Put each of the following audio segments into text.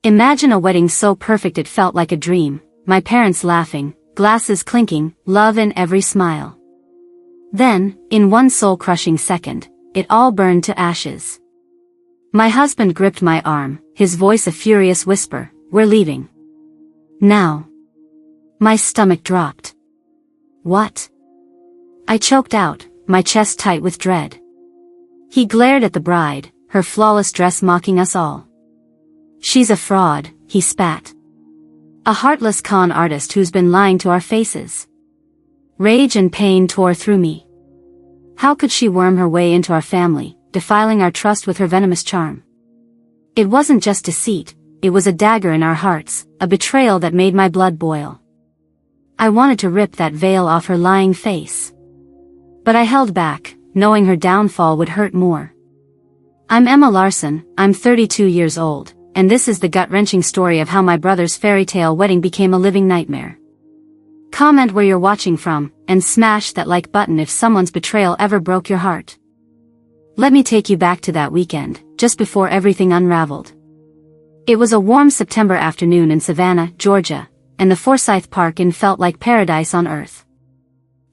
Imagine a wedding so perfect it felt like a dream, my parents laughing, glasses clinking, love in every smile. Then, in one soul-crushing second, it all burned to ashes. My husband gripped my arm, his voice a furious whisper, "We're leaving. Now." My stomach dropped. "What?" I choked out, my chest tight with dread. He glared at the bride, her flawless dress mocking us all. "She's a fraud," he spat. "A heartless con artist who's been lying to our faces." Rage and pain tore through me. How could she worm her way into our family, defiling our trust with her venomous charm? It wasn't just deceit, it was a dagger in our hearts, a betrayal that made my blood boil. I wanted to rip that veil off her lying face. But I held back, knowing her downfall would hurt more. I'm Emma Larson, I'm 32 years old, and this is the gut-wrenching story of how my brother's fairy tale wedding became a living nightmare. Comment where you're watching from, and smash that like button if someone's betrayal ever broke your heart. Let me take you back to that weekend, just before everything unraveled. It was a warm September afternoon in Savannah, Georgia, and the Forsyth Park Inn felt like paradise on earth.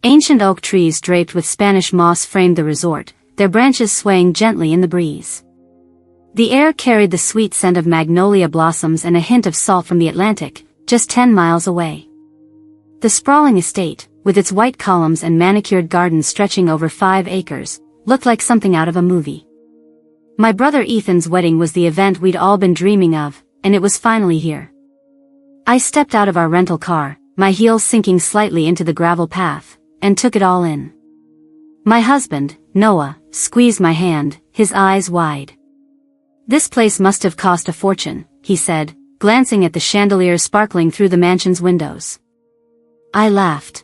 Ancient oak trees draped with Spanish moss framed the resort, their branches swaying gently in the breeze. The air carried the sweet scent of magnolia blossoms and a hint of salt from the Atlantic, just 10 miles away. The sprawling estate, with its white columns and manicured gardens stretching over 5 acres, looked like something out of a movie. My brother Ethan's wedding was the event we'd all been dreaming of, and it was finally here. I stepped out of our rental car, my heels sinking slightly into the gravel path, and took it all in. My husband, Noah, squeezed my hand, his eyes wide. "This place must have cost a fortune," he said, glancing at the chandeliers sparkling through the mansion's windows. I laughed.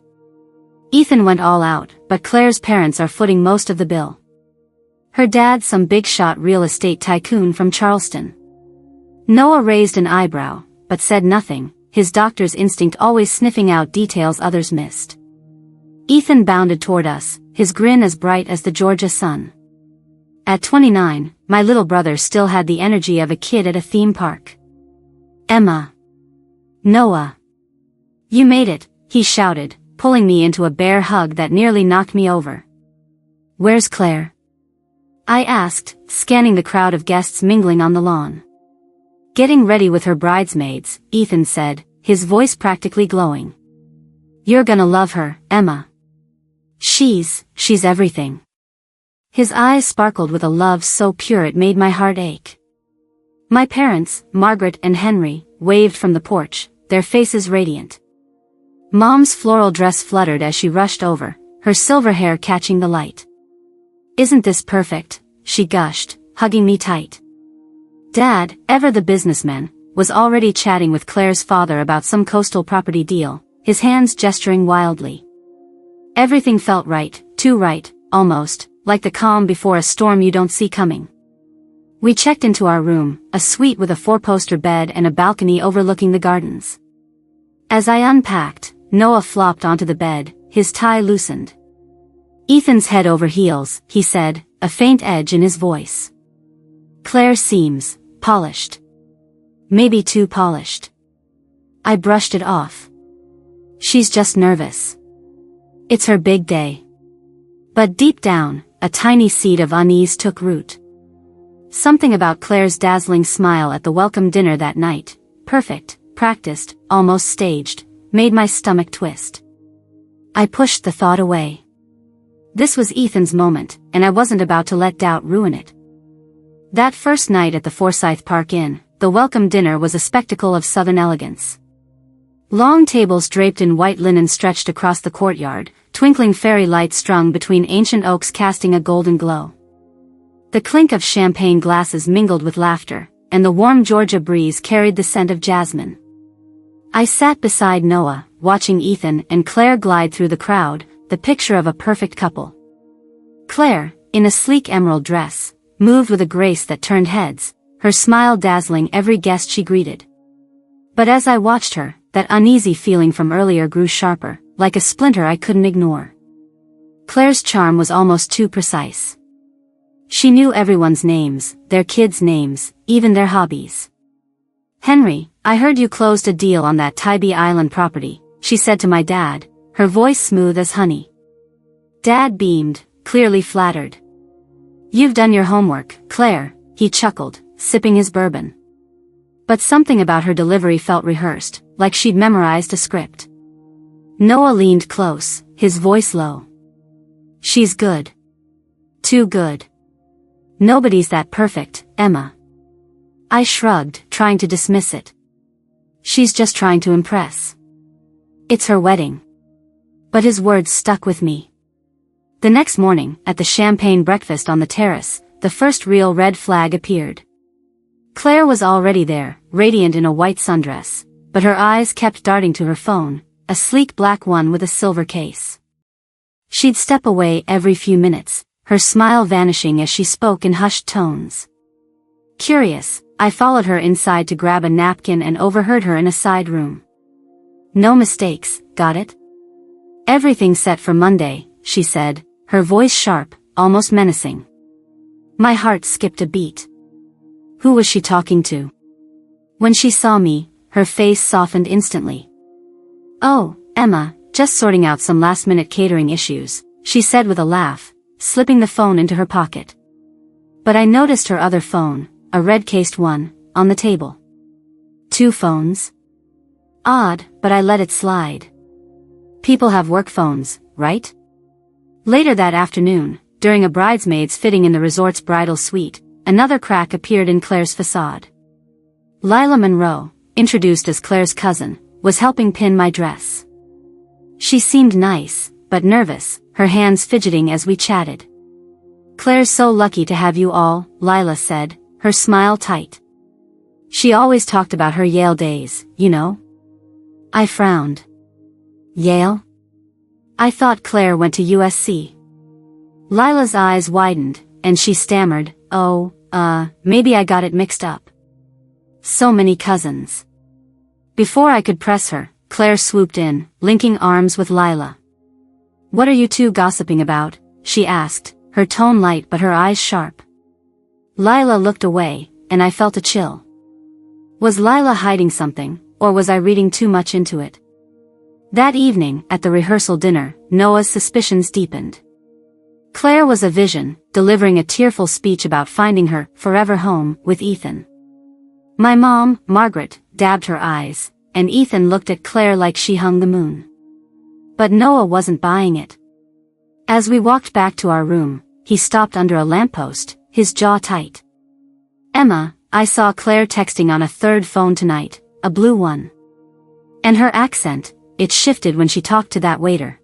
"Ethan went all out, but Claire's parents are footing most of the bill. Her dad's some big-shot real estate tycoon from Charleston." Noah raised an eyebrow, but said nothing, his doctor's instinct always sniffing out details others missed. Ethan bounded toward us, his grin as bright as the Georgia sun. At 29, my little brother still had the energy of a kid at a theme park. "Emma. Noah. You made it," he shouted, pulling me into a bear hug that nearly knocked me over. "Where's Claire?" I asked, scanning the crowd of guests mingling on the lawn. "Getting ready with her bridesmaids," Ethan said, his voice practically glowing. "You're gonna love her, Emma. She's everything." His eyes sparkled with a love so pure it made my heart ache. My parents, Margaret and Henry, waved from the porch, their faces radiant. Mom's floral dress fluttered as she rushed over, her silver hair catching the light. "Isn't this perfect?" she gushed, hugging me tight. Dad, ever the businessman, was already chatting with Claire's father about some coastal property deal, his hands gesturing wildly. Everything felt right, too right, almost, like the calm before a storm you don't see coming. We checked into our room, a suite with a 4-poster bed and a balcony overlooking the gardens. As I unpacked, Noah flopped onto the bed, his tie loosened. "Ethan's head over heels," he said, a faint edge in his voice. "Claire seems polished. Maybe too polished." I brushed it off. "She's just nervous. It's her big day." But deep down, a tiny seed of unease took root. Something about Claire's dazzling smile at the welcome dinner that night, perfect, practiced, almost staged, made my stomach twist. I pushed the thought away. This was Ethan's moment, and I wasn't about to let doubt ruin it. That first night at the Forsyth Park Inn, the welcome dinner was a spectacle of southern elegance. Long tables draped in white linen stretched across the courtyard, twinkling fairy lights strung between ancient oaks casting a golden glow. The clink of champagne glasses mingled with laughter, and the warm Georgia breeze carried the scent of jasmine. I sat beside Noah, watching Ethan and Claire glide through the crowd, the picture of a perfect couple. Claire, in a sleek emerald dress, moved with a grace that turned heads, her smile dazzling every guest she greeted. But as I watched her, that uneasy feeling from earlier grew sharper, like a splinter I couldn't ignore. Claire's charm was almost too precise. She knew everyone's names, their kids' names, even their hobbies. "Henry, I heard you closed a deal on that Tybee Island property," she said to my dad, her voice smooth as honey. Dad beamed, clearly flattered. "You've done your homework, Claire," he chuckled, sipping his bourbon. But something about her delivery felt rehearsed, like she'd memorized a script. Noah leaned close, his voice low. "She's good. Too good. Nobody's that perfect, Emma." I shrugged, trying to dismiss it. "She's just trying to impress. It's her wedding." But his words stuck with me. The next morning, at the champagne breakfast on the terrace, the first real red flag appeared. Claire was already there, radiant in a white sundress, but her eyes kept darting to her phone, a sleek black one with a silver case. She'd step away every few minutes, her smile vanishing as she spoke in hushed tones. Curious, I followed her inside to grab a napkin and overheard her in a side room. "No mistakes, got it? Everything set for Monday," she said, her voice sharp, almost menacing. My heart skipped a beat. Who was she talking to? When she saw me, her face softened instantly. "Oh, Emma, just sorting out some last-minute catering issues," she said with a laugh, slipping the phone into her pocket. But I noticed her other phone, a red-cased one, on the table. 2 phones? Odd, but I let it slide. People have work phones, right? Later that afternoon, during a bridesmaid's fitting in the resort's bridal suite, another crack appeared in Claire's facade. Lila Monroe, introduced as Claire's cousin, was helping pin my dress. She seemed nice, but nervous, her hands fidgeting as we chatted. "Claire's so lucky to have you all," Lila said, her smile tight. "She always talked about her Yale days, you know." I frowned. "Yale? I thought Claire went to USC." Lila's eyes widened, and she stammered, "Oh, maybe I got it mixed up. So many cousins." Before I could press her, Claire swooped in, linking arms with Lila. "What are you two gossiping about?" she asked, her tone light but her eyes sharp. Lila looked away, and I felt a chill. Was Lila hiding something, or was I reading too much into it? That evening, at the rehearsal dinner, Noah's suspicions deepened. Claire was a vision, delivering a tearful speech about finding her forever home with Ethan. My mom, Margaret, dabbed her eyes, and Ethan looked at Claire like she hung the moon. But Noah wasn't buying it. As we walked back to our room, he stopped under a lamppost, his jaw tight. "Emma, I saw Claire texting on a 3rd phone tonight, a blue one. And her accent, it shifted when she talked to that waiter.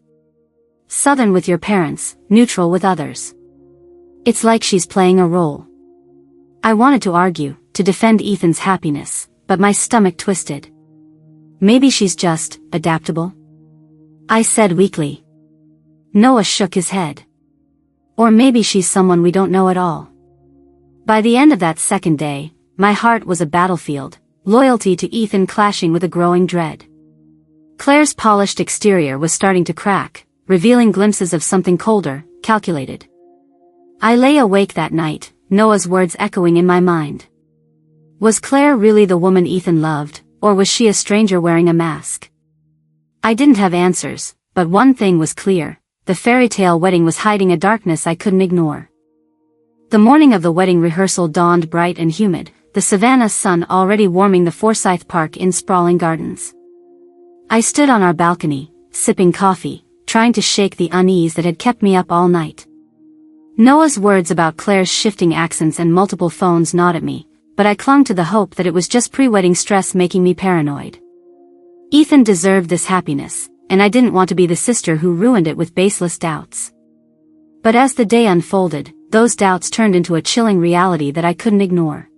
Southern with your parents, neutral with others. It's like she's playing a role." I wanted to argue, to defend Ethan's happiness, but my stomach twisted. "Maybe she's just adaptable?" I said weakly. Noah shook his head. "Or maybe she's someone we don't know at all." By the end of that second day, my heart was a battlefield, loyalty to Ethan clashing with a growing dread. Claire's polished exterior was starting to crack, revealing glimpses of something colder, calculated. I lay awake that night, Noah's words echoing in my mind. Was Claire really the woman Ethan loved, or was she a stranger wearing a mask? I didn't have answers, but one thing was clear: the fairy tale wedding was hiding a darkness I couldn't ignore. The morning of the wedding rehearsal dawned bright and humid, the Savannah sun already warming the Forsyth Park Inn sprawling gardens. I stood on our balcony, sipping coffee, trying to shake the unease that had kept me up all night. Noah's words about Claire's shifting accents and multiple phones gnawed at me, but I clung to the hope that it was just pre-wedding stress making me paranoid. Ethan deserved this happiness, and I didn't want to be the sister who ruined it with baseless doubts. But as the day unfolded, those doubts turned into a chilling reality that I couldn't ignore.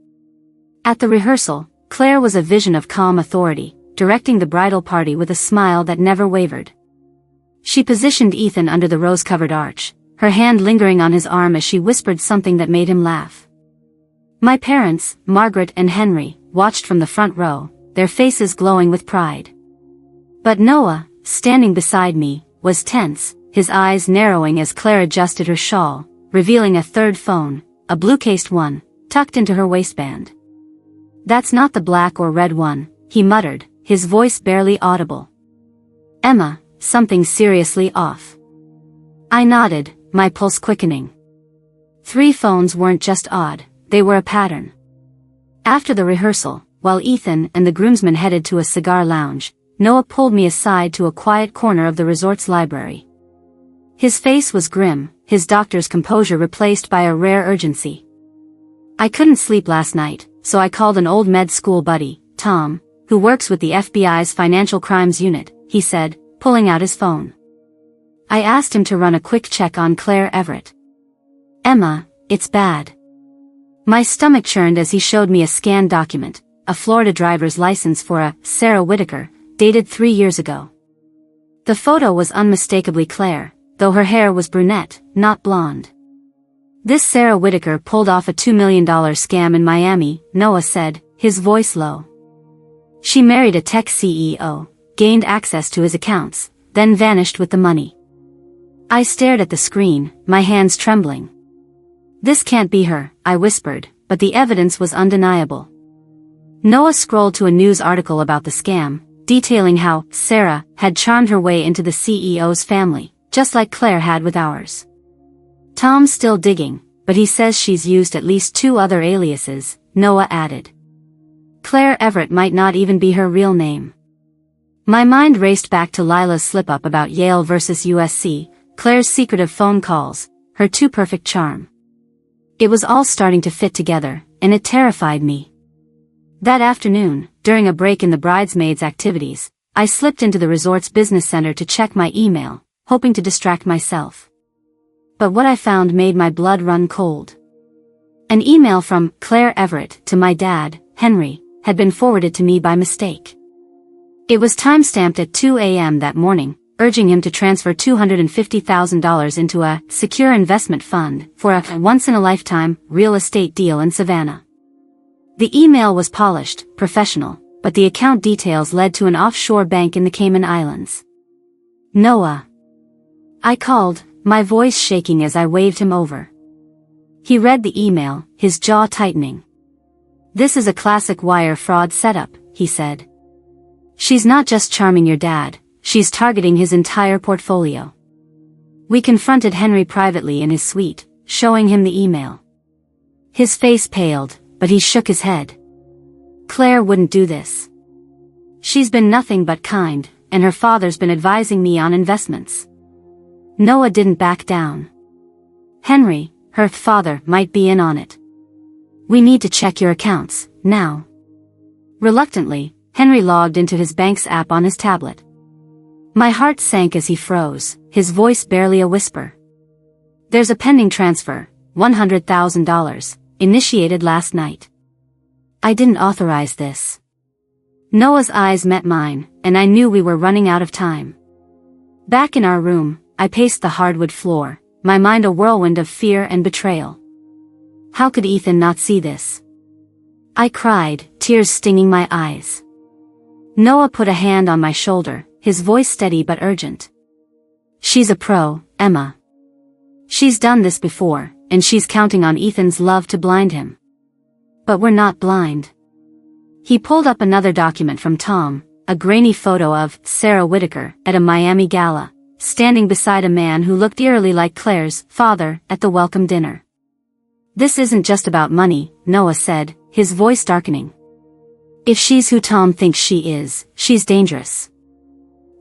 At the rehearsal, Claire was a vision of calm authority, directing the bridal party with a smile that never wavered. She positioned Ethan under the rose-covered arch, her hand lingering on his arm as she whispered something that made him laugh. My parents, Margaret and Henry, watched from the front row, their faces glowing with pride. But Noah, standing beside me, was tense, his eyes narrowing as Claire adjusted her shawl, revealing a 3rd phone, a blue-cased one, tucked into her waistband. "That's not the black or red one," he muttered, his voice barely audible. "Emma, something's seriously off." I nodded, my pulse quickening. 3 phones weren't just odd, they were a pattern. After the rehearsal, while Ethan and the groomsmen headed to a cigar lounge, Noah pulled me aside to a quiet corner of the resort's library. His face was grim, his doctor's composure replaced by a rare urgency. "I couldn't sleep last night, so I called an old med school buddy, Tom, who works with the FBI's Financial Crimes Unit," he said, pulling out his phone. I asked him to run a quick check on Claire Everett. "Emma, it's bad." My stomach churned as he showed me a scanned document, a Florida driver's license for a Sarah Whitaker, dated 3 years ago. The photo was unmistakably Claire, though her hair was brunette, not blonde. "This Sarah Whitaker pulled off a $2 million scam in Miami," Noah said, his voice low. "She married a tech CEO, gained access to his accounts, then vanished with the money." I stared at the screen, my hands trembling. "This can't be her," I whispered, but the evidence was undeniable. Noah scrolled to a news article about the scam, detailing how Sarah had charmed her way into the CEO's family, just like Claire had with ours. "Tom's still digging, but he says she's used at least 2 other aliases," Noah added. Claire Everett might not even be her real name. My mind raced back to Lila's slip-up about Yale versus USC, Claire's secretive phone calls, her too-perfect charm. It was all starting to fit together, and it terrified me. That afternoon, during a break in the bridesmaids' activities, I slipped into the resort's business center to check my email, hoping to distract myself. But what I found made my blood run cold. An email from Claire Everett to my dad, Henry, had been forwarded to me by mistake. It was timestamped at 2 a.m. that morning, urging him to transfer $250,000 into a secure investment fund for a once-in-a-lifetime real estate deal in Savannah. The email was polished, professional, but the account details led to an offshore bank in the Cayman Islands. "Noah." I called, my voice shaking as I waved him over. He read the email, his jaw tightening. "This is a classic wire fraud setup," he said. "She's not just charming your dad, she's targeting his entire portfolio." We confronted Henry privately in his suite, showing him the email. His face paled, but he shook his head. "Claire wouldn't do this. She's been nothing but kind, and her father's been advising me on investments." Noah didn't back down. "Henry, her father might be in on it. We need to check your accounts, now." Reluctantly, Henry logged into his bank's app on his tablet. My heart sank as he froze, his voice barely a whisper. "There's a pending transfer, $100,000, initiated last night." I didn't authorize this. Noah's eyes met mine, and I knew we were running out of time. Back in our room, I paced the hardwood floor, my mind a whirlwind of fear and betrayal. How could Ethan not see this? I cried, tears stinging my eyes. Noah put a hand on my shoulder, his voice steady but urgent. "She's a pro, Emma. She's done this before, and she's counting on Ethan's love to blind him. But we're not blind." He pulled up another document from Tom, a grainy photo of Sarah Whitaker at a Miami gala, standing beside a man who looked eerily like Claire's father at the welcome dinner. "This isn't just about money," Noah said, his voice darkening. "If she's who Tom thinks she is, she's dangerous.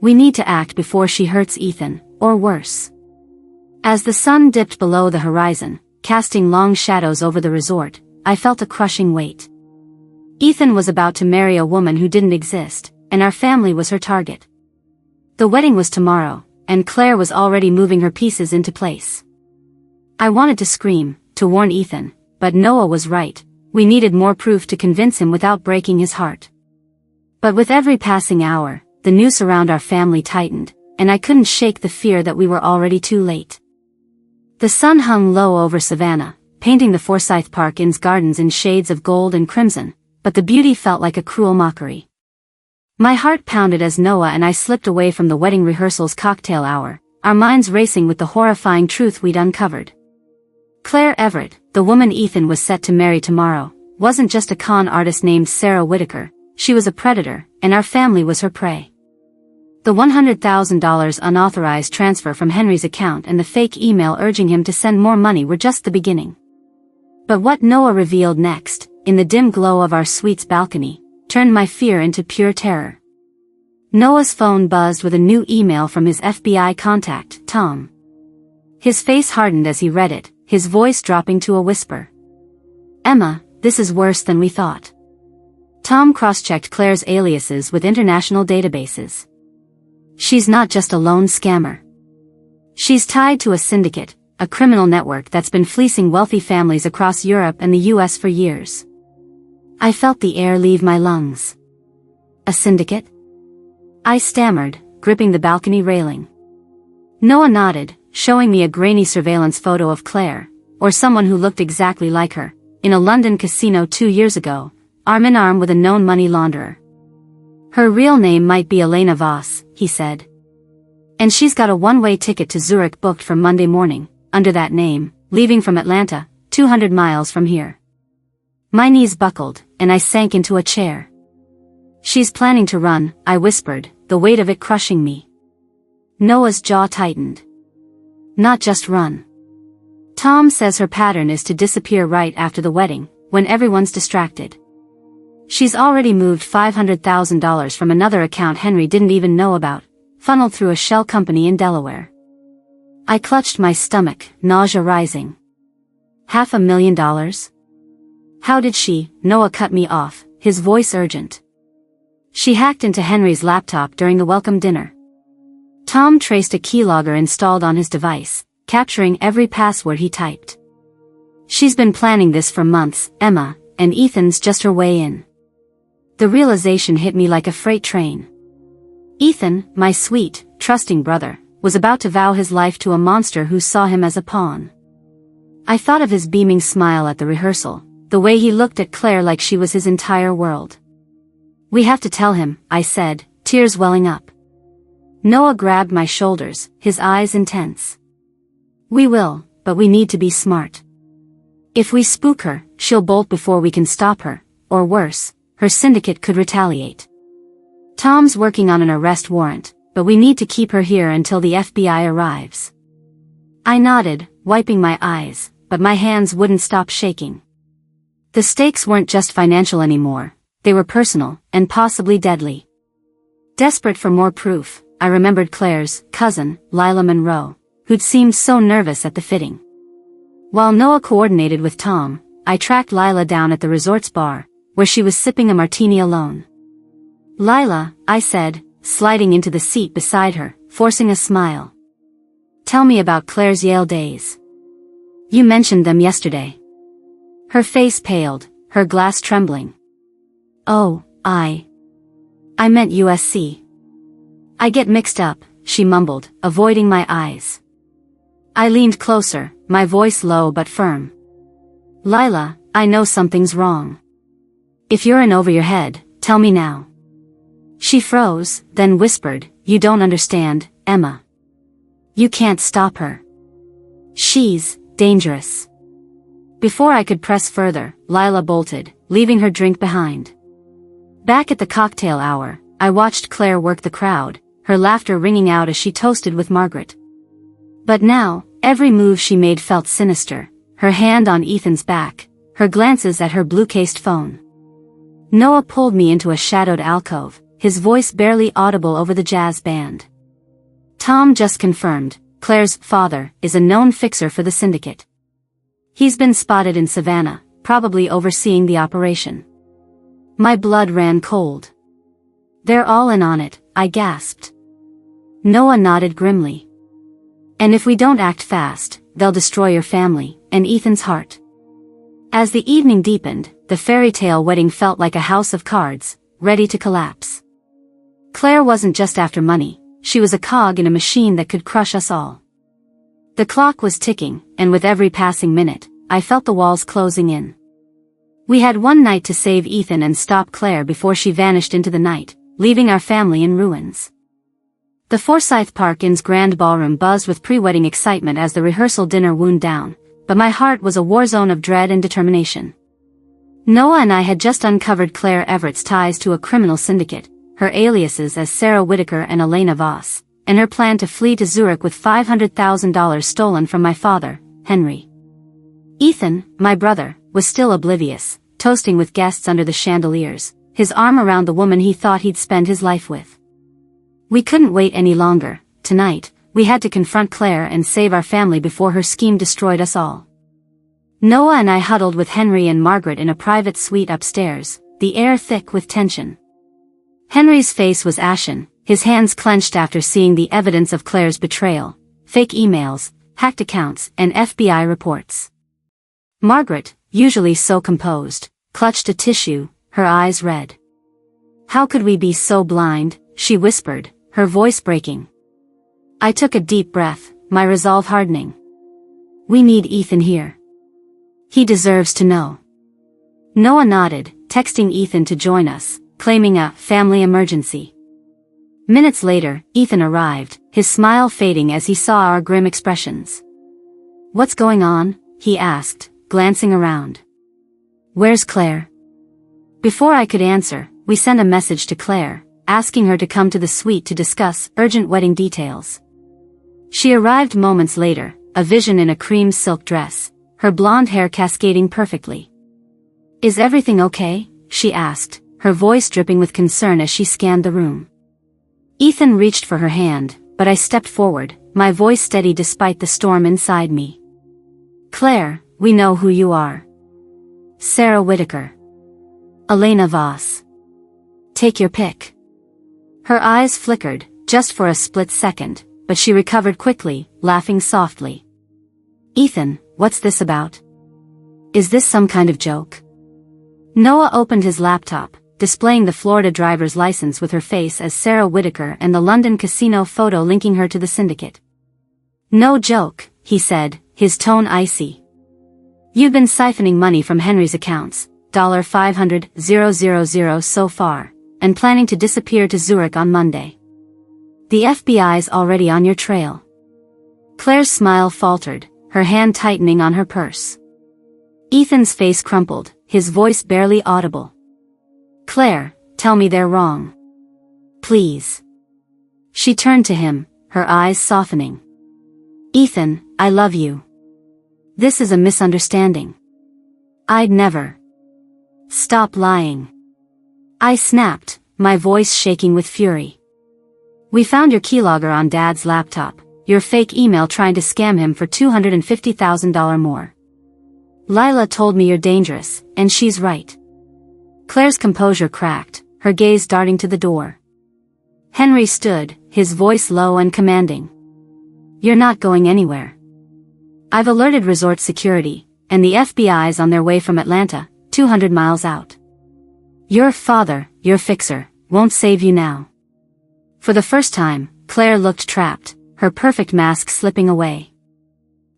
We need to act before she hurts Ethan, or worse." As the sun dipped below the horizon, casting long shadows over the resort, I felt a crushing weight. Ethan was about to marry a woman who didn't exist, and our family was her target. The wedding was tomorrow, and Claire was already moving her pieces into place. I wanted to scream, to warn Ethan, but Noah was right, we needed more proof to convince him without breaking his heart. But with every passing hour, the noose around our family tightened, and I couldn't shake the fear that we were already too late. The sun hung low over Savannah, painting the Forsyth Park Inn's gardens in shades of gold and crimson, but the beauty felt like a cruel mockery. My heart pounded as Noah and I slipped away from the wedding rehearsal's cocktail hour, our minds racing with the horrifying truth we'd uncovered. Claire Everett, the woman Ethan was set to marry tomorrow, wasn't just a con artist named Sarah Whitaker, she was a predator, and our family was her prey. The $100,000 unauthorized transfer from Henry's account and the fake email urging him to send more money were just the beginning. But what Noah revealed next, in the dim glow of our suite's balcony, turned my fear into pure terror. Noah's phone buzzed with a new email from his FBI contact, Tom. His face hardened as he read it, his voice dropping to a whisper. "Emma, this is worse than we thought." Tom cross-checked Claire's aliases with international databases. "She's not just a lone scammer. She's tied to a syndicate, a criminal network that's been fleecing wealthy families across Europe and the US for years." I felt the air leave my lungs. "A syndicate?" I stammered, gripping the balcony railing. Noah nodded, showing me a grainy surveillance photo of Claire, or someone who looked exactly like her, in a London casino 2 years ago, arm in arm with a known money launderer. "Her real name might be Elena Voss," he said. "And she's got a one-way ticket to Zurich booked for Monday morning, under that name, leaving from Atlanta, 200 miles from here." My knees buckled, and I sank into a chair. "She's planning to run," I whispered, the weight of it crushing me. Noah's jaw tightened. "Not just run. Tom says her pattern is to disappear right after the wedding, when everyone's distracted. She's already moved $500,000 from another account Henry didn't even know about, funneled through a shell company in Delaware." I clutched my stomach, nausea rising. $500,000? "How did she?" Noah cut me off, his voice urgent. "She hacked into Henry's laptop during the welcome dinner." Tom traced a keylogger installed on his device, capturing every password he typed. "She's been planning this for months, Emma, and Ethan's just her way in." The realization hit me like a freight train. Ethan, my sweet, trusting brother, was about to vow his life to a monster who saw him as a pawn. I thought of his beaming smile at the rehearsal, the way he looked at Claire like she was his entire world. "We have to tell him," I said, tears welling up. Noah grabbed my shoulders, his eyes intense. "We will, but we need to be smart. If we spook her, she'll bolt before we can stop her, or worse, her syndicate could retaliate. Tom's working on an arrest warrant, but we need to keep her here until the FBI arrives." I nodded, wiping my eyes, but my hands wouldn't stop shaking. The stakes weren't just financial anymore, they were personal, and possibly deadly. Desperate for more proof, I remembered Claire's cousin, Lila Monroe, who'd seemed so nervous at the fitting. While Noah coordinated with Tom, I tracked Lila down at the resort's bar, where she was sipping a martini alone. "Lila," I said, sliding into the seat beside her, forcing a smile. "Tell me about Claire's Yale days. You mentioned them yesterday." Her face paled, her glass trembling. "Oh, I meant USC. I get mixed up," she mumbled, avoiding my eyes. I leaned closer, my voice low but firm. "Lila, I know something's wrong. If you're in over your head, tell me now." She froze, then whispered, "You don't understand, Emma. You can't stop her. She's dangerous." Before I could press further, Lila bolted, leaving her drink behind. Back at the cocktail hour, I watched Claire work the crowd, her laughter ringing out as she toasted with Margaret. But now, every move she made felt sinister, her hand on Ethan's back, her glances at her blue-cased phone. Noah pulled me into a shadowed alcove, his voice barely audible over the jazz band. "Tom just confirmed, Claire's father is a known fixer for the syndicate. He's been spotted in Savannah, probably overseeing the operation." My blood ran cold. "They're all in on it," I gasped. Noah nodded grimly. "And if we don't act fast, they'll destroy your family, and Ethan's heart." As the evening deepened, the fairy tale wedding felt like a house of cards, ready to collapse. Claire wasn't just after money, she was a cog in a machine that could crush us all. The clock was ticking, and with every passing minute, I felt the walls closing in. We had one night to save Ethan and stop Claire before she vanished into the night, leaving our family in ruins. The Forsyth Park Inn's grand ballroom buzzed with pre-wedding excitement as the rehearsal dinner wound down, but my heart was a war zone of dread and determination. Noah and I had just uncovered Claire Everett's ties to a criminal syndicate, her aliases as Sarah Whitaker and Elena Voss, and her plan to flee to Zurich with $500,000 stolen from my father, Henry. Ethan, my brother, was still oblivious, toasting with guests under the chandeliers, his arm around the woman he thought he'd spend his life with. We couldn't wait any longer. Tonight, we had to confront Claire and save our family before her scheme destroyed us all. Noah and I huddled with Henry and Margaret in a private suite upstairs, the air thick with tension. Henry's face was ashen, his hands clenched after seeing the evidence of Claire's betrayal, fake emails, hacked accounts, and FBI reports. Margaret, usually so composed, clutched a tissue, her eyes red. "How could we be so blind?" she whispered, her voice breaking. I took a deep breath, my resolve hardening. "We need Ethan here. He deserves to know." Noah nodded, texting Ethan to join us, claiming a family emergency. Minutes later, Ethan arrived, his smile fading as he saw our grim expressions. "What's going on?" he asked, glancing around. "Where's Claire?" Before I could answer, we sent a message to Claire, asking her to come to the suite to discuss urgent wedding details. She arrived moments later, a vision in a cream silk dress, her blonde hair cascading perfectly. "Is everything okay?" she asked, her voice dripping with concern as she scanned the room. Ethan reached for her hand, but I stepped forward, my voice steady despite the storm inside me. "Claire, we know who you are. Sarah Whitaker. Elena Voss. Take your pick." Her eyes flickered, just for a split second, but she recovered quickly, laughing softly. "Ethan, what's this about? Is this some kind of joke?" Noah opened his laptop, displaying the Florida driver's license with her face as Sarah Whitaker and the London casino photo linking her to the syndicate. "No joke," he said, his tone icy. "You've been siphoning money from Henry's accounts, $500,000 so far, and planning to disappear to Zurich on Monday. The FBI's already on your trail." Claire's smile faltered, her hand tightening on her purse. Ethan's face crumpled, his voice barely audible. "Claire, tell me they're wrong. Please." She turned to him, her eyes softening. "Ethan, I love you. This is a misunderstanding. I'd never." "Stop lying." I snapped, my voice shaking with fury. "We found your keylogger on Dad's laptop, your fake email trying to scam him for $250,000 more. Lila told me you're dangerous, and she's right." Claire's composure cracked, her gaze darting to the door. Henry stood, his voice low and commanding. "You're not going anywhere. I've alerted resort security, and the FBI's on their way from Atlanta, 200 miles out. Your father, your fixer, won't save you now." For the first time, Claire looked trapped, her perfect mask slipping away.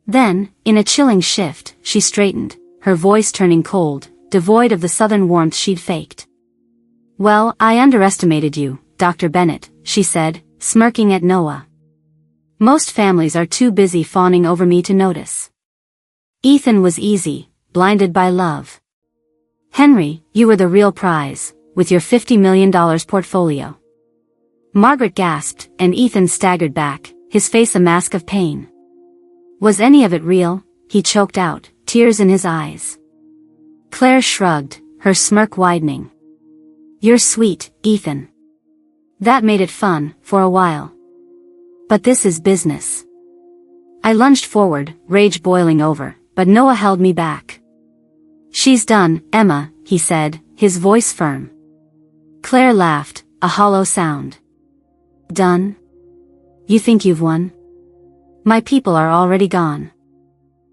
Then, in a chilling shift, she straightened, her voice turning cold, devoid of the southern warmth she'd faked. "Well, I underestimated you, Dr. Bennett," she said, smirking at Noah. "Most families are too busy fawning over me to notice. Ethan was easy, blinded by love. Henry, you were the real prize, with your $50 million portfolio." Margaret gasped, and Ethan staggered back, his face a mask of pain. "Was any of it real?" he choked out, tears in his eyes. Claire shrugged, her smirk widening. "You're sweet, Ethan. That made it fun, for a while. But this is business." I lunged forward, rage boiling over, but Noah held me back. "She's done, Emma," he said, his voice firm. Claire laughed, a hollow sound. "Done? You think you've won? My people are already gone.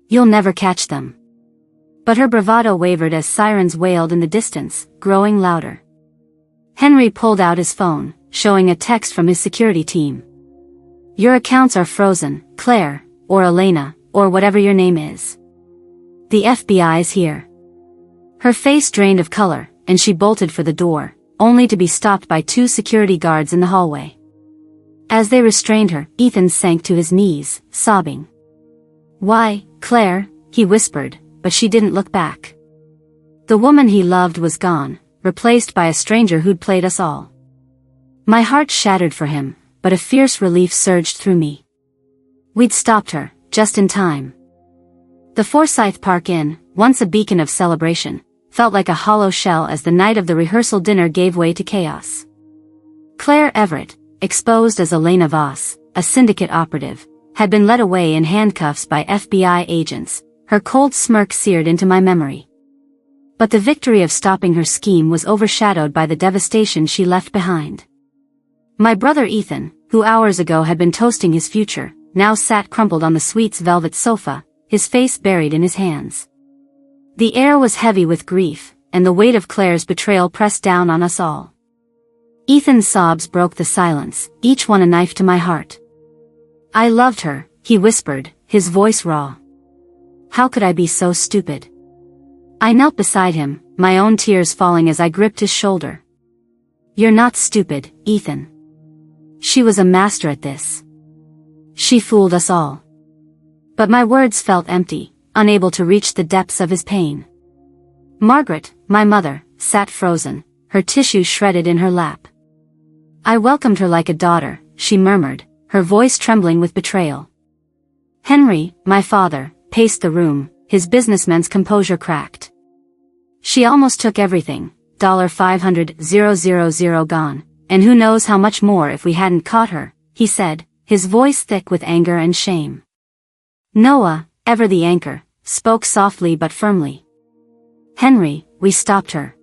You'll never catch them." But her bravado wavered as sirens wailed in the distance, growing louder. Henry pulled out his phone, showing a text from his security team. "Your accounts are frozen, Claire, or Elena, or whatever your name is. The FBI's here." Her face drained of color, and she bolted for the door, only to be stopped by 2 security guards in the hallway. As they restrained her, Ethan sank to his knees, sobbing. "Why, Claire," he whispered, but she didn't look back. The woman he loved was gone, replaced by a stranger who'd played us all. My heart shattered for him, but a fierce relief surged through me. We'd stopped her, just in time. The Forsyth Park Inn, once a beacon of celebration, felt like a hollow shell as the night of the rehearsal dinner gave way to chaos. Claire Everett, exposed as Elena Voss, a syndicate operative, had been led away in handcuffs by FBI agents, her cold smirk seared into my memory. But the victory of stopping her scheme was overshadowed by the devastation she left behind. My brother Ethan, who hours ago had been toasting his future, now sat crumpled on the suite's velvet sofa, his face buried in his hands. The air was heavy with grief, and the weight of Claire's betrayal pressed down on us all. Ethan's sobs broke the silence, each one a knife to my heart. "I loved her," he whispered, his voice raw. "How could I be so stupid?" I knelt beside him, my own tears falling as I gripped his shoulder. "You're not stupid, Ethan. She was a master at this. She fooled us all." But my words felt empty, unable to reach the depths of his pain. Margaret, my mother, sat frozen, her tissues shredded in her lap. "I welcomed her like a daughter," she murmured, her voice trembling with betrayal. Henry, my father, paced the room, his businessman's composure cracked. "She almost took everything, $500,000 gone, and who knows how much more if we hadn't caught her," he said, his voice thick with anger and shame. Noah, ever the anchor, spoke softly but firmly. "Henry, we stopped her.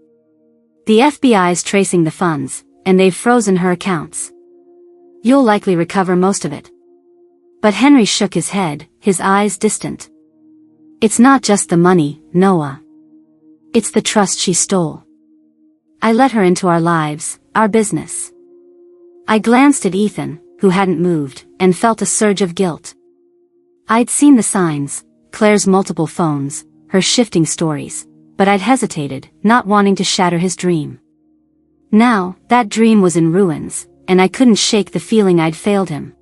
The FBI's tracing the funds, and they've frozen her accounts. You'll likely recover most of it." But Henry shook his head, his eyes distant. "It's not just the money, Noah. It's the trust she stole. I let her into our lives, our business." I glanced at Ethan, who hadn't moved, and felt a surge of guilt. I'd seen the signs, Claire's multiple phones, her shifting stories, but I'd hesitated, not wanting to shatter his dream. Now, that dream was in ruins, and I couldn't shake the feeling I'd failed him.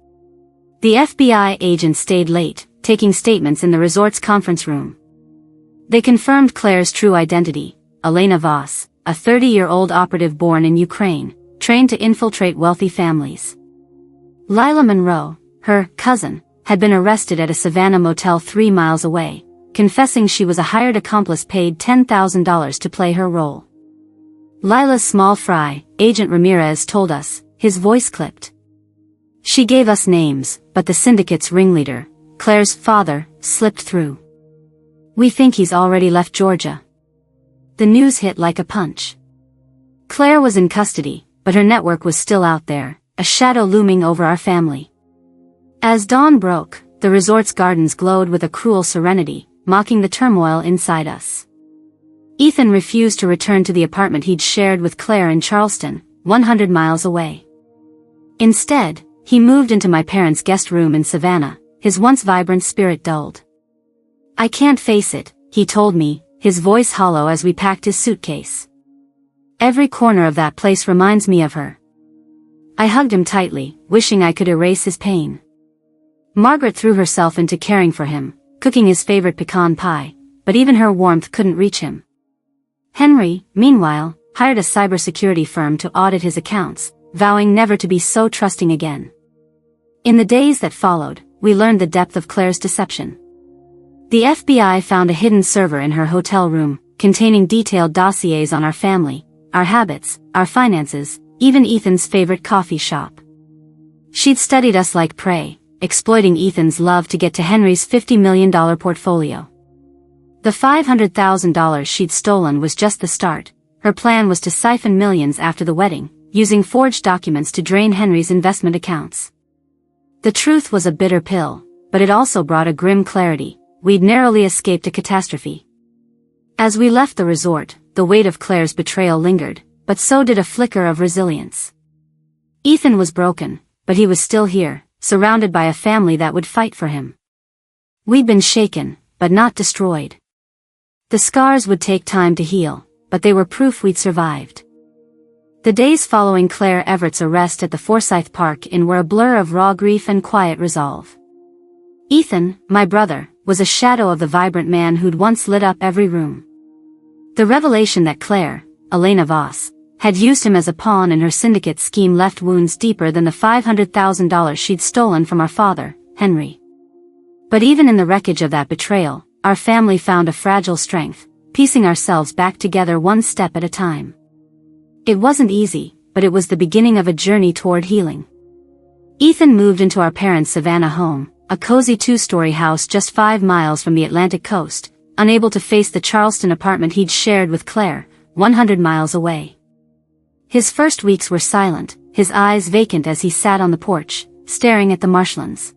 The FBI agent stayed late, taking statements in the resort's conference room. They confirmed Claire's true identity, Elena Voss, a 30-year-old operative born in Ukraine, trained to infiltrate wealthy families. Lila Monroe, her cousin, had been arrested at a Savannah motel 3 miles away, confessing she was a hired accomplice paid $10,000 to play her role. Lila's small fry, Agent Ramirez told us, his voice clipped. "She gave us names, but the syndicate's ringleader, Claire's father, slipped through. We think he's already left Georgia." The news hit like a punch. Claire was in custody, but her network was still out there, a shadow looming over our family. As dawn broke, the resort's gardens glowed with a cruel serenity, mocking the turmoil inside us. Ethan refused to return to the apartment he'd shared with Claire in Charleston, 100 miles away. Instead, he moved into my parents' guest room in Savannah, his once vibrant spirit dulled. "I can't face it," he told me, his voice hollow as we packed his suitcase. "Every corner of that place reminds me of her." I hugged him tightly, wishing I could erase his pain. Margaret threw herself into caring for him, cooking his favorite pecan pie, but even her warmth couldn't reach him. Henry, meanwhile, hired a cybersecurity firm to audit his accounts, vowing never to be so trusting again. In the days that followed, we learned the depth of Claire's deception. The FBI found a hidden server in her hotel room, containing detailed dossiers on our family, our habits, our finances, even Ethan's favorite coffee shop. She'd studied us like prey, exploiting Ethan's love to get to Henry's $50 million portfolio. The $500,000 she'd stolen was just the start. Her plan was to siphon millions after the wedding, using forged documents to drain Henry's investment accounts. The truth was a bitter pill, but it also brought a grim clarity. We'd narrowly escaped a catastrophe. As we left the resort, the weight of Claire's betrayal lingered, but so did a flicker of resilience. Ethan was broken, but he was still here, surrounded by a family that would fight for him. We'd been shaken, but not destroyed. The scars would take time to heal, but they were proof we'd survived. The days following Claire Everett's arrest at the Forsyth Park Inn were a blur of raw grief and quiet resolve. Ethan, my brother, was a shadow of the vibrant man who'd once lit up every room. The revelation that Claire, Elena Voss, had used him as a pawn in her syndicate scheme left wounds deeper than the $500,000 she'd stolen from our father, Henry. But even in the wreckage of that betrayal, our family found a fragile strength, piecing ourselves back together one step at a time. It wasn't easy, but it was the beginning of a journey toward healing. Ethan moved into our parents' Savannah home, a cozy two-story house just 5 miles from the Atlantic coast, unable to face the Charleston apartment he'd shared with Claire, 100 miles away. His first weeks were silent, his eyes vacant as he sat on the porch, staring at the marshlands.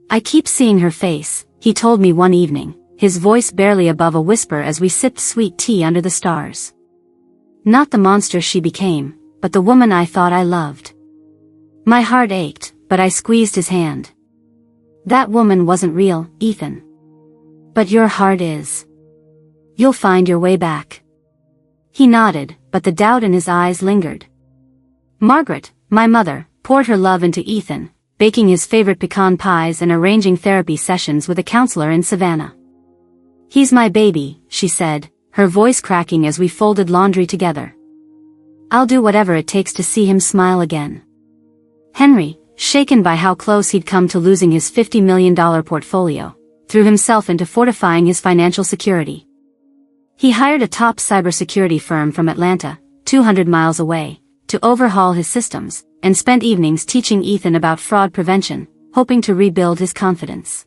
"I keep seeing her face," he told me one evening, his voice barely above a whisper as we sipped sweet tea under the stars. "Not the monster she became, but the woman I thought I loved." My heart ached, but I squeezed his hand. "That woman wasn't real, Ethan. But your heart is. You'll find your way back." He nodded, but the doubt in his eyes lingered. Margaret, my mother, poured her love into Ethan, baking his favorite pecan pies and arranging therapy sessions with a counselor in Savannah. "He's my baby," she said, her voice cracking as we folded laundry together. "I'll do whatever it takes to see him smile again." Henry, shaken by how close he'd come to losing his $50 million portfolio, threw himself into fortifying his financial security. He hired a top cybersecurity firm from Atlanta, 200 miles away, to overhaul his systems, and spent evenings teaching Ethan about fraud prevention, hoping to rebuild his confidence.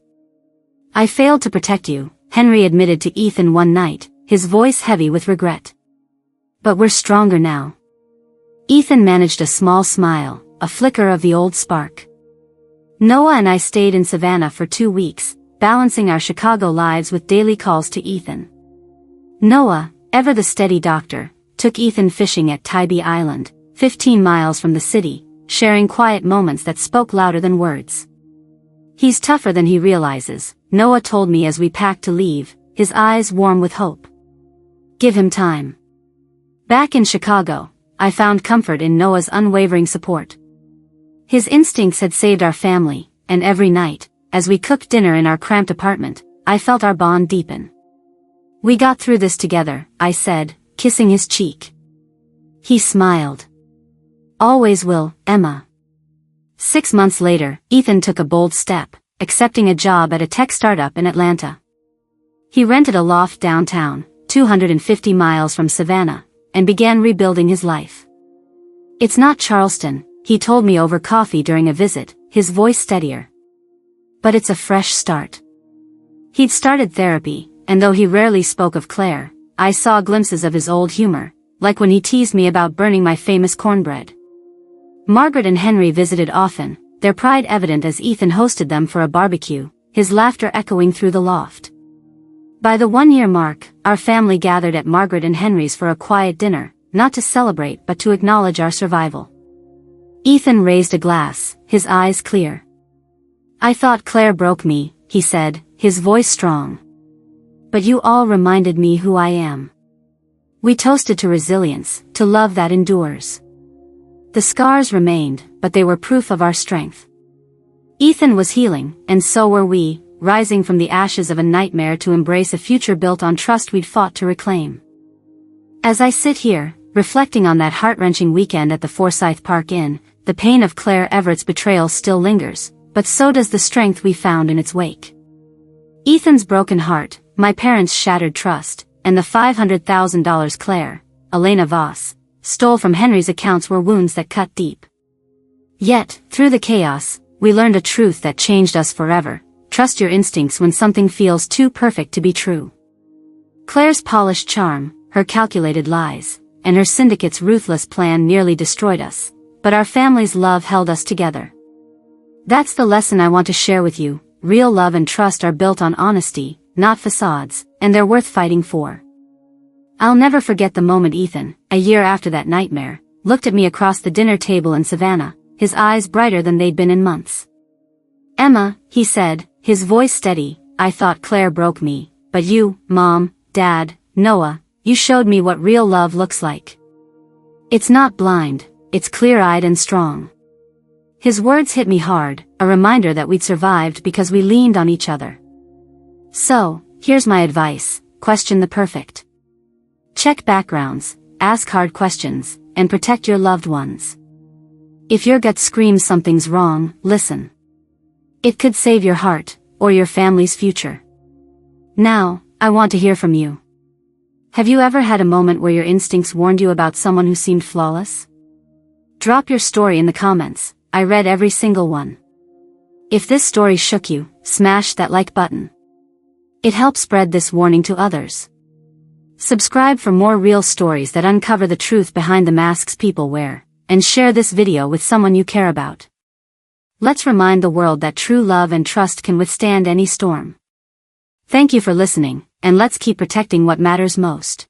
"I failed to protect you," Henry admitted to Ethan one night, his voice heavy with regret. "But we're stronger now." Ethan managed a small smile, a flicker of the old spark. Noah and I stayed in Savannah for 2 weeks, balancing our Chicago lives with daily calls to Ethan. Noah, ever the steady doctor, took Ethan fishing at Tybee Island, 15 miles from the city, sharing quiet moments that spoke louder than words. "He's tougher than he realizes," Noah told me as we packed to leave, his eyes warm with hope. "Give him time." Back in Chicago, I found comfort in Noah's unwavering support. His instincts had saved our family, and every night, as we cooked dinner in our cramped apartment, I felt our bond deepen. "We got through this together," I said, kissing his cheek. He smiled. "Always will, Emma." 6 months later, Ethan took a bold step, accepting a job at a tech startup in Atlanta. He rented a loft downtown, 250 miles from Savannah, and began rebuilding his life. "It's not Charleston," he told me over coffee during a visit, his voice steadier. "But it's a fresh start." He'd started therapy, and though he rarely spoke of Claire, I saw glimpses of his old humor, like when he teased me about burning my famous cornbread. Margaret and Henry visited often, their pride evident as Ethan hosted them for a barbecue, his laughter echoing through the loft. By the 1-year mark, our family gathered at Margaret and Henry's for a quiet dinner, not to celebrate but to acknowledge our survival. Ethan raised a glass, his eyes clear. "I thought Claire broke me," he said, his voice strong. "But you all reminded me who I am." We toasted to resilience, to love that endures. The scars remained, but they were proof of our strength. Ethan was healing, and so were we, rising from the ashes of a nightmare to embrace a future built on trust we'd fought to reclaim. As I sit here, reflecting on that heart-wrenching weekend at the Forsyth Park Inn, the pain of Claire Everett's betrayal still lingers, but so does the strength we found in its wake. Ethan's broken heart, my parents' shattered trust, and the $500,000 Claire, Elena Voss, stole from Henry's accounts were wounds that cut deep. Yet, through the chaos, we learned a truth that changed us forever: trust your instincts when something feels too perfect to be true. Claire's polished charm, her calculated lies, and her syndicate's ruthless plan nearly destroyed us, but our family's love held us together. That's the lesson I want to share with you: real love and trust are built on honesty, not facades, and they're worth fighting for. I'll never forget the moment Ethan, a year after that nightmare, looked at me across the dinner table in Savannah, his eyes brighter than they'd been in months. "Emma," he said, his voice steady, "I thought Claire broke me, but you, Mom, Dad, Noah, you showed me what real love looks like. It's not blind, it's clear-eyed and strong." His words hit me hard, a reminder that we'd survived because we leaned on each other. So, here's my advice: question the perfect. Check backgrounds, ask hard questions, and protect your loved ones. If your gut screams something's wrong, listen. It could save your heart, or your family's future. Now, I want to hear from you. Have you ever had a moment where your instincts warned you about someone who seemed flawless? Drop your story in the comments. I read every single one. If this story shook you, smash that like button. It helps spread this warning to others. Subscribe for more real stories that uncover the truth behind the masks people wear, and share this video with someone you care about. Let's remind the world that true love and trust can withstand any storm. Thank you for listening, and let's keep protecting what matters most.